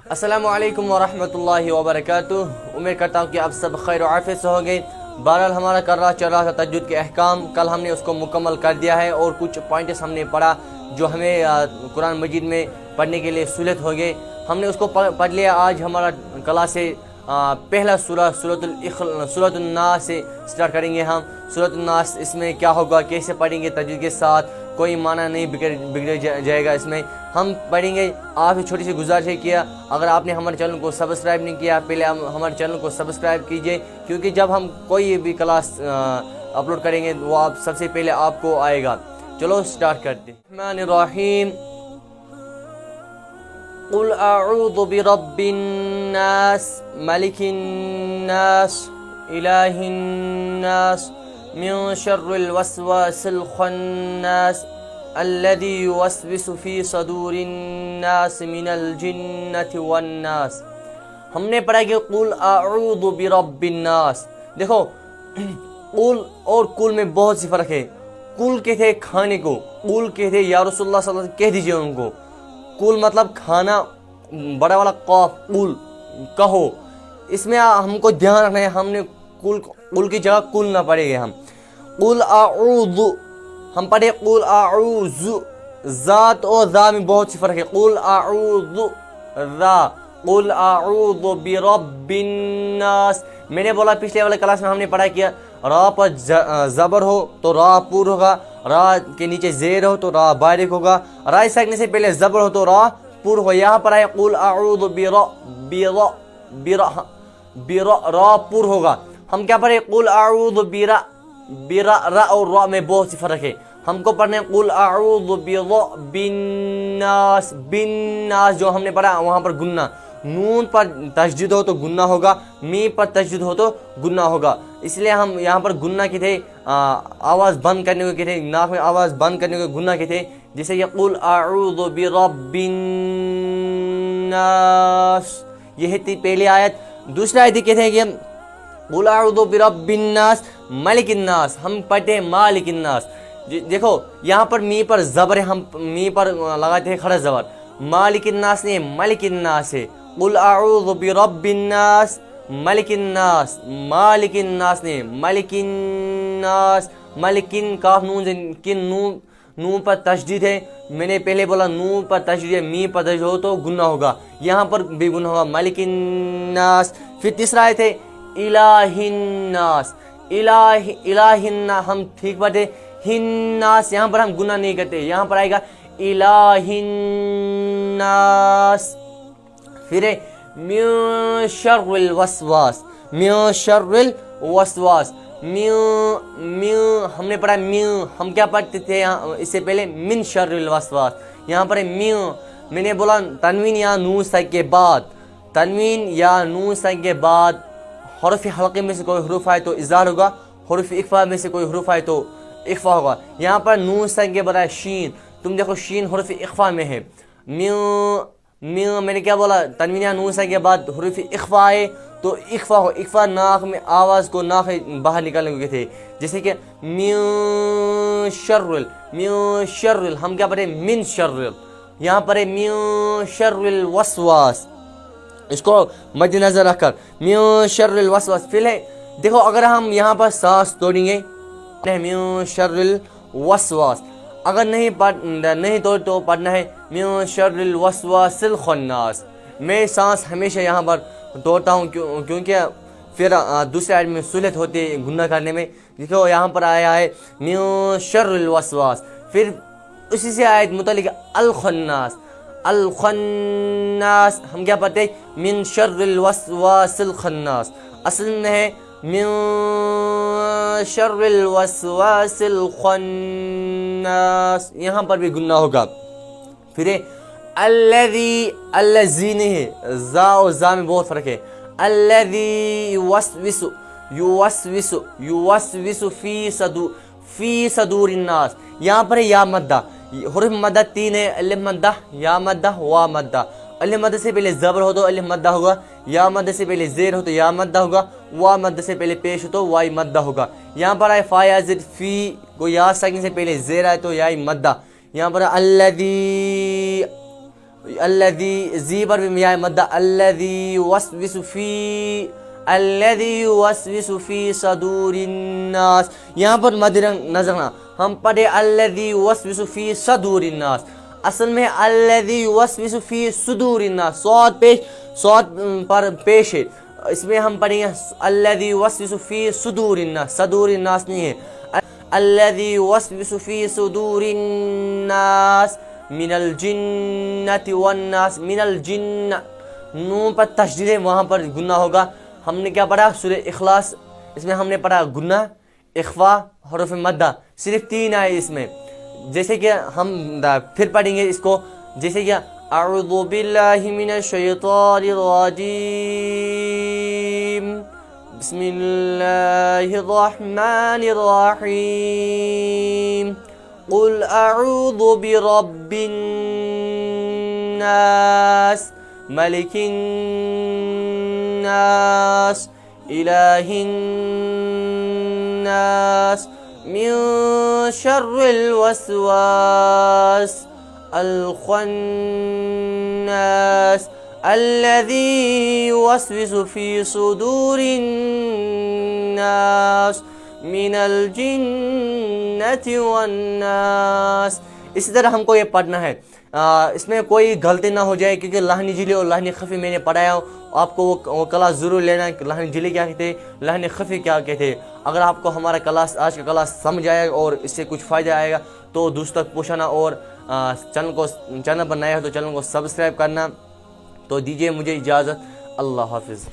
अस्सलामु अलैकुम वरहमतुल्लाहि वबरकातुह। उम्मीद करता हूँ कि आप सब खैर और आफियत से होंगे। बहरहाल हमारा कर रहा चल रहा था तजवीद के अहकाम, कल हमने उसको मुकम्मल कर दिया है और कुछ पॉइंट्स हमने पढ़ा जो हमें कुरान मजीद में पढ़ने के लिए सहूलत हो गए, हमने उसको पढ़ लिया। आज हमारा क्लास से पहला सूरतुल नास से स्टार्ट करेंगे हम। सूरतुल नास इसमें क्या होगा, कैसे पढ़ेंगे तजवीद के साथ, कोई माना नहीं बिगड़ जाएगा। इसमें हम पढ़ेंगे। आप छोटी सी गुजारिश है किया, अगर आपने हमारे चैनल को सब्सक्राइब नहीं किया पहले हमारे चैनल को सब्सक्राइब कीजिए, क्योंकि जब हम कोई भी क्लास अपलोड करेंगे वो आप सबसे पहले आपको आएगा। चलो स्टार्ट करते हैं। रहीम क़ुल अऊज़ु बिरब्बिन नास मलिकिन नास इलाहिन नास मिन शर्रिल वस्वासिल खन्नास अल्लज़ी युवस्विसु फ़ी सदूरिन नास मिनल जिन्नति वन नास। हमने पढ़ा कि क़ुल अऊज़ु बिरब्बिन नास। देखो, क़ुल और कुल में बहुत सी फ़र्क है। कुल कहते हैं खाने को, कुल कहते हैं या रसूलुल्लाह सल्लल्लाहु अलैहि वसल्लम कह दीजिए उनको। कुल मतलब खाना, बड़ा वाला कॉफ, कुल कहो। इसमें हमको ध्यान रखना है, हमने कुल की जगह कुल ना पढ़ेंगे हम। कुल अऊज़ु हम पढ़े कुल अऊज़ु, ज़ात और ज़ा में बहुत सी फ़र्क है। कुल अऊज़ु ज़ा, कुल अऊज़ु बिरब्बिन नास। मैंने बोला पिछले वाले क्लास में हमने पढ़ा किया, रा पर ज़बर हो तो रा पूर होगा, रा के नीचे ज़ेर हो तो रा बारिक होगा, रा सकने से पहले ज़बर हो तो रा पूर हो। यहाँ पर आए कुल अऊज़ु बिरा रा पूर होगा। हम क्या पढ़े कुल अऊज़ु बिरा रा और रा में बहुत सी फ़र्क है। हमको पढ़ने कुल अऊज़ु बिन्नास। बिन्नास जो हमने पढ़ा वहाँ पर गुन्ना, नून पर तशदीद हो तो गुन्ना होगा, मी पर तशदीद हो तो गुन्ना होगा। इसलिए हम यहाँ पर गुन्ना के थे, आवाज़ बंद करने को कहते, नाक में आवाज़ बंद करने को गुन्ना के थे। जैसे ये कुल अऊज़ु बिरब्बिन नास, ये है पहली आयत। दूसरी आयत कहते हैं कि कुल अऊज़ु बिरब्बिन नास मलिकिन नास। हम पढ़ते हैं मालिकिन नास। देखो यहाँ पर मी पर ज़बर है, हम मी पर लगाते हैं खड़ा ज़बर। मालिकिन नास नहीं, मलिकिन नास है। कुल अऊज़ु बिरब्बिन नास मलिकिन नास, मालिकिन नास नहीं, मलिकिन नास। मलिकिन काफ नून से किन नून पर तशदीद है। मैंने पहले बोला नून पर तशदीद है, मी पर तशदीद हो तो गुन्ना होगा, यहाँ पर भी गुन्ना होगा, मलिकिन नास। फिर तीसरा आयत है इलाहिन नास। इलाहिन नास हम ठीक पढ़ते, हिन्नास यहाँ पर हम गुन्ना नहीं करते, यहाँ पर आएगा इलाहिन नास। फिर मिन शर्रिल वस्वास, मिन शर्रिल वस्वास। मिन हमने पढ़ा मिन, हम क्या पढ़ते थे यहाँ इससे पहले मिन शर्रिल वस्वास। यहाँ पर मिन, मैंने बोला तनवीन या नून साकिन के बाद, तनवीन या नून साकिन के बाद हरफ हल्के में से कोई हरूफ आए तो इज़हार होगा, हरफ इख्फा में से कोई हरूफ आए तो इख्फा होगा। यहाँ पर नून साकिन के बजाय शीन, तुम देखो शीन हरफ इख्फा में है। मिन मैंने क्या बोला, तनवीन या नून साकिन के बाद हरफ इख्फा आए तो इख्फा हो। इख्फा नाक में आवाज़ को नाक बाहर निकालने के थे। जैसे कि मिन शर्रिल हम क्या पढ़े मिन शर्रिल, यहाँ पर मिन शर्रिल वस्वास। इसको मद्देनजर रखकर मिन शर्रिल वस्वास। फिर देखो अगर हम यहाँ पर सांस तोड़ेंगे मिन शर्रिल वस्वास, अगर नहीं तो पढ़ना है मिन शर्रिल वस्वासिल खन्नास। मैं सांस हमेशा यहाँ पर तोड़ता हूँ क्योंकि फिर दूसरे आयत में सहूलत होती है गुन्ना करने में। देखो यहाँ पर आया है मिन शर्रिल वस्वास। फिर उसी से आयत मुतल्लिक अल खन्नास। अल खन्नास हम क्या पढ़ते हैं मिन शर्रिल वस्वासिल खन्नास। असल में है मिन शर्रिल वस्वासिल खन्नास, यहाँ पर भी गुन्ना होगा। फिर अल्लज़ी नहीं है, ज़ा और ज़ा में बहुत फ़र्क है। अल्लज़ी युवस्विसु फ़ी सदूरिन नास। यहाँ पर है या मद्दा, हुर्फ मद्दा तीन है, अलिफ मद्दा, या मद्दा, वा मद्दा। अलिफ मद्दा से पहले ज़बर हो तो अलिफ मद्दा होगा, या मद्दा से पहले ज़ेर हो तो या मद्दा होगा, वा मद्दा से पहले पेश हो तो वाई मद्दा होगा। यहाँ पर आए फा या ज़िद फ़ी को या साकिन से पहले ज़ेर आए तो याई मद्दा। यहाँ पर الذی زی پر بھی یا مدہ الذی یوسوس فی صدور الناس، یہاں پر مد نظر رکھنا، ہم پڑھے الذی یوسوس فی صدور الناس، اصل میں الذی یوسوس فی صدور الناس، صوت پر پیش ہے، اس میں ہم پڑھیں گے الذی یوسوس فی صدور الناس، صدور الناس نہیں ہے، الذی یوسوس فی صدور الناس من الجنۃ والناس، من الجن نون پر تشدید ہے، وہاں پر گنہ ہوگا۔ ہم نے کیا پڑھا سورہ اخلاص، اس میں ہم نے پڑھا گنہ، اخفا، حروف مدہ، صرف 3 آئے اس میں، جیسے کہ ہم پھر پڑھیں گے اس کو، جیسے کہ اعوذ باللہ من الشیطان الرجیم بسم اللہ الرحمن الرحیم قل اعوذ برب الناس ملک الناس الہ الناس من شر الوسواس الخناس الذي يوسوس في صدور الناس من الجنة والناس۔ اسی طرح ہم کو یہ پڑھنا ہے، اس میں کوئی غلطی نہ ہو جائے، کیونکہ لہنی جلی اور لہنی خفی میں نے پڑھایا، آپ کو وہ کلاس ضرور لینا ہے کہ لہنی جلی کیا کہتے ہیں، لہنی خفی کیا کہتے ہیں۔ اگر آپ کو ہمارا کلاس آج کا کلاس سمجھ آئے گا اور اس سے کچھ فائدہ آئے گا تو دوستوں تک پہنچانا، اور چینل پر نیا ہے تو چینل کو سبسکرائب کرنا۔ تو دیجیے مجھے اجازت، اللہ حافظ۔